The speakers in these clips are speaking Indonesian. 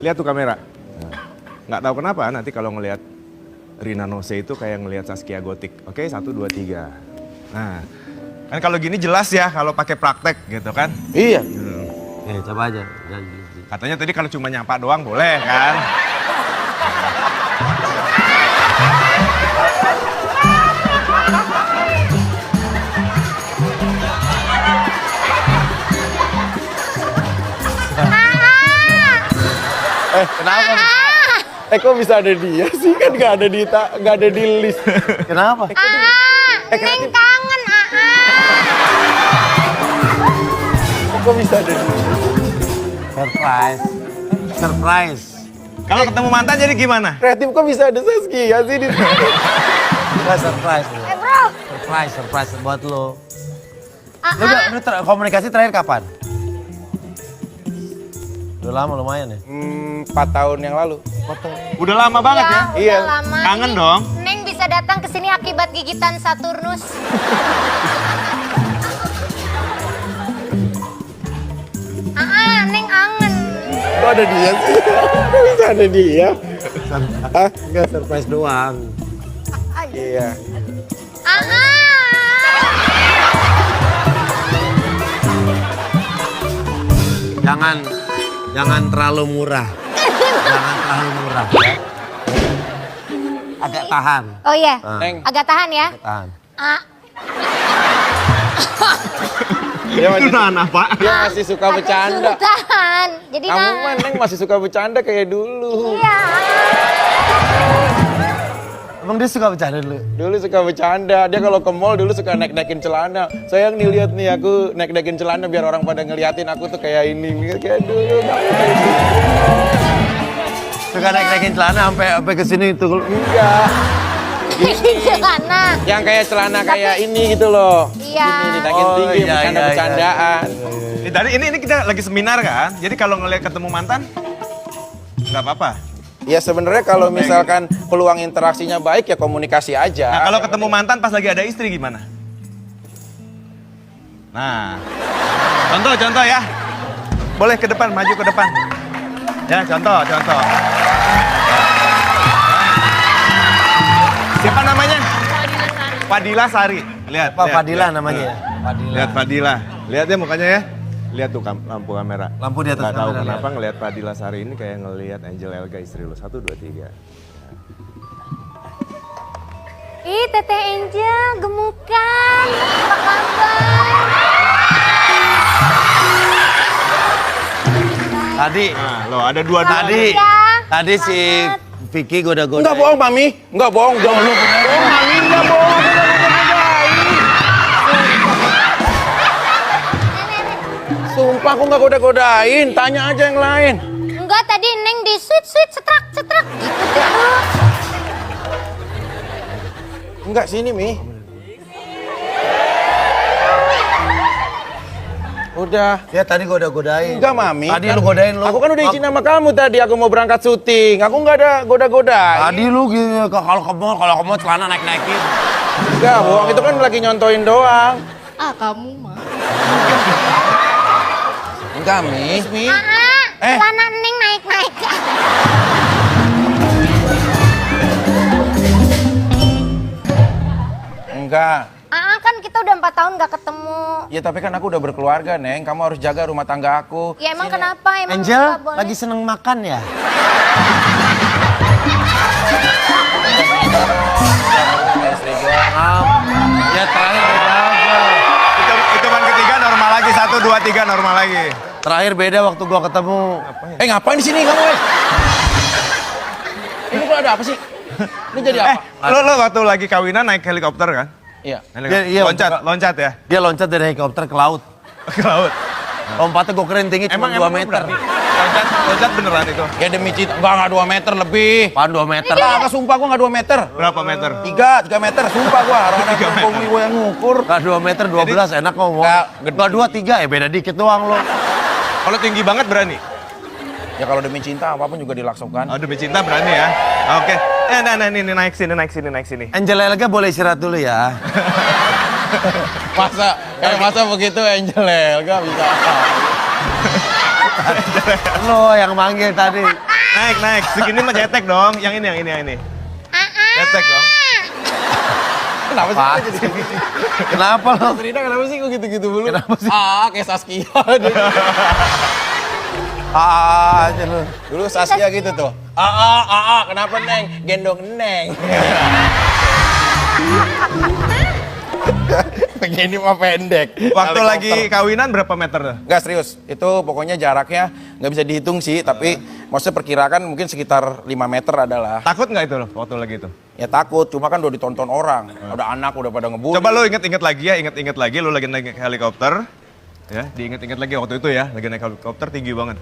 Lihat tuh kamera. Nggak tahu kenapa nanti kalau ngelihat Rina Nose itu kayak ngelihat Zaskia Gotik. Oke, 1, 2, 3. Nah, kan kalau gini jelas ya kalau pakai praktek gitu kan. Iya. Coba aja. Katanya tadi kalau cuma nyapa doang boleh kan. Kenapa? Kok bisa ada dia sih? Kan nggak ada di list. Kenapa? Neng kangen, Kok bisa ada dia? Surprise. Kalau ketemu mantan jadi gimana? Kreatif kok bisa ada Zaskia sih di sini? Enggak surprise lo. bro. Surprise buat lo. Lu komunikasi terakhir kapan? Udah lama lumayan ya? 4 tahun yang lalu. Udah lama banget ya? Udah Iya. lama. Kangen Ini dong. Neng bisa datang ke sini akibat gigitan Saturnus. Neng angen. Kok ada dia sih? Kok bisa ada dia? Enggak surprise doang. Iya. Jangan terlalu murah. Jangan terlalu murah. Ya. Agak tahan. Oh iya, Neng. agak tahan ya. Tahan. Dia masih, apa? dia masih suka Agak bercanda. suruh tahan. Jadi Kamu nah. mah Neng masih suka bercanda kayak dulu. Iya. Emang dia suka bercanda dulu? Dulu suka bercanda. Dia kalau ke mall dulu suka naik-naikin celana. Sayang nih lihat nih aku naik-naikin celana biar orang pada ngeliatin aku tuh kayak ini. Kayak dulu. Suka naik-naikin celana sampai ke sini tuh. Enggak. Celana. Yang kayak celana kayak ini gitu loh. Iya. Ini dinaikin tinggi, iya, bercanda-bercandaan. Tadi ini kita lagi seminar kan? Jadi kalau ngelihat ketemu mantan, nggak apa-apa. Ya sebenarnya kalau misalkan peluang interaksinya baik ya komunikasi aja. Nah kalau ketemu mantan pas lagi ada istri gimana? Nah, contoh ya. Boleh ke depan, maju ke depan. Ya, contoh. Siapa namanya? Fadila Sari. Lihat. Pak lihat, Fadila lihat. namanya ya? Fadila. Lihat Fadila. Lihat ya mukanya ya. Lihat tuh lampu kamera. Lampu di atas Nggak tahu kamera, kenapa ngelihat Fadila Sari ini kayak ngelihat Angel Elga istri lu. 1, 2, 3. Ih, Teteh Angel, gemukan. Apa kabar? Tadi, Nah, loh ada dua tadi, Ya, tadi si Vicky goda-goda. Enggak bohong, Mami. Enggak bohong. Jangan lu. Oh, Mami enggak bohong. Sumpah aku nggak goda-godain. Tanya aja yang lain. enggak, tadi Neng di sweet setrak gitu. Enggak sini, Mi. Udah. Ya tadi goda-godain. Enggak, Mami. Tadi lu godain lu. Aku kan udah izin sama kamu tadi. Aku mau berangkat syuting. Aku nggak ada goda-godain. Tadi lu gitu, kalau ke mall celana naik-naikin. Enggak, bohong. Itu kan lagi nyontoin doang. Kamu mah. Enggak, Mi. Celana Neng naik-naik. Enggak. Kan kita udah 4 tahun gak ketemu. Ya tapi kan aku udah berkeluarga, Neng. Kamu harus jaga rumah tangga aku. Ya emang kenapa? Emang Angel nggak boleh? lagi seneng makan ya? Istri gua. Ya terakhir beda aja. Hitungan ketiga normal lagi. 1, 2, 3 normal lagi. Terakhir beda waktu gua ketemu. Ngapain di sini kamu, Ini kok ada apa sih? Ini jadi apa? Lo waktu lagi kawinan naik helikopter kan? Iya. Iya, Loncat ya? Dia loncat dari helikopter ke laut. Ke laut. Lompatnya gue keren tinggi cuma 2 meter. Loncat beneran itu? Ya demi cinta. Enggak 2 meter lebih. Apaan 2 meter? Enggak, sumpah gua enggak 2 meter. Berapa meter? 3 meter, sumpah gua. Orang yang gua yang ngukur. Gak 2 meter 12 enak ngomong. Gak 2, 3 beda dikit doang lo. Kalau tinggi banget berani? Ya kalau demi cinta apapun juga dilaksukan. Oh demi cinta berani ya? Oke. Nah ini naik sini. Angel Elga boleh istirahat dulu ya. Masa begitu Angel Elga bisa. Lo yang manggil tadi. Naik. Segini mah cetek dong. Yang ini. Cetek dong. Kenapa sih? Apaan sih? Kenapa lo? Mas Rina kenapa sih kok gitu-gitu mulu? Kenapa sih? Kayak Saskia. Aja lo. Dulu Saskia gitu tuh. Kenapa Neng? Gendong Neng. Begini mah pendek. Waktu Helikopter. lagi kawinan berapa meter? Nggak serius, itu pokoknya jaraknya nggak bisa dihitung sih, tapi maksudnya perkirakan mungkin sekitar 5 meter adalah. Takut nggak itu loh waktu lagi itu? Ya takut, cuma kan udah ditonton orang, udah anak udah pada ngebully. Coba lo inget-inget lagi ya, inget-inget lagi lo lagi naik helikopter. Ya, diinget-inget lagi waktu itu ya, lagi naik helikopter tinggi banget.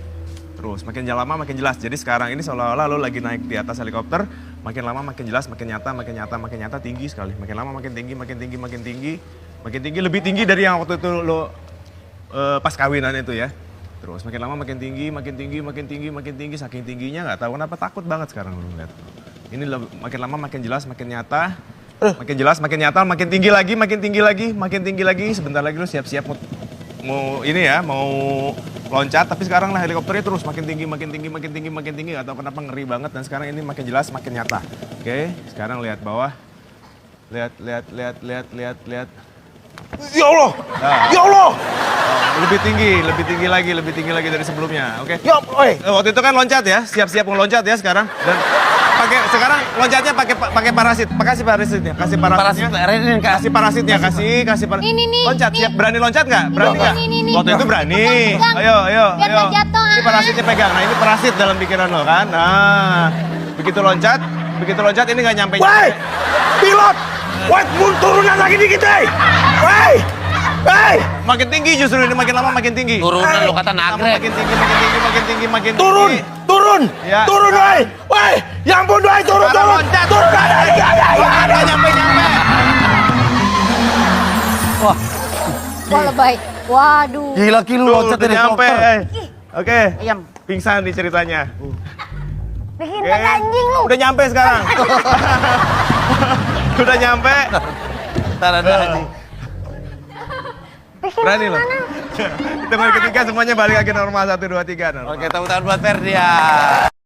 Terus makin lama makin jelas. Jadi sekarang ini seolah-olah lo lagi naik di atas helikopter, makin lama makin jelas, makin nyata, tinggi sekali. Makin lama makin tinggi, lebih tinggi dari yang waktu itu lo pas kawinan itu ya. Terus makin lama makin tinggi, saking tingginya nggak tahu kenapa takut banget sekarang lo lihat. Ini makin lama makin jelas, makin nyata, makin tinggi lagi. Sebentar lagi lo siap-siap mau ini ya, mau loncat, tapi sekarang lah helikopternya terus makin tinggi, nggak tahu kenapa ngeri banget, dan sekarang ini makin jelas, makin nyata. Oke, sekarang lihat bawah, lihat. Ya Allah, Nah, ya Allah, lebih tinggi lagi dari sebelumnya. Oke. ya, Waktu itu kan loncat ya, siap-siap mau loncat ya sekarang, dan sekarang loncatnya pakai parasit, kasih parasitnya, kasih parasitnya, kasih parasit. Ini nih, Loncat, nih. siap, berani loncat nggak? Berani nggak? Ini. Waktu itu berani. Pegang. Ayo. Biar nggak jatuh, Ini parasitnya pegang. Nah ini parasit dalam pikiran lo kan. Nah, begitu loncat ini nggak nyampe. Woi, pilot, turunan lagi dikit, woi. Makin tinggi justru ini, makin lama makin tinggi. Turunan lo kata nagrek. Makin tinggi. Turun, Ya. turun, woi, ya ampun, turun, Sekarang loncat. Nggak nyampe. Wah lebay. Waduh. Gila Ki, lu Tuh, loncat udah dari nyampe. helikopter. Oke. Ayam. Pingsan di ceritanya. Bikin Oke. kayak anjing lu. Udah nyampe sekarang. Udah nyampe. Ntar ada anjing. Bikin Berani lo. mana? Hitungan ketiga semuanya balik lagi normal 1, 2, 3. Normal. Oke, tepuk tangan buat Ferdia.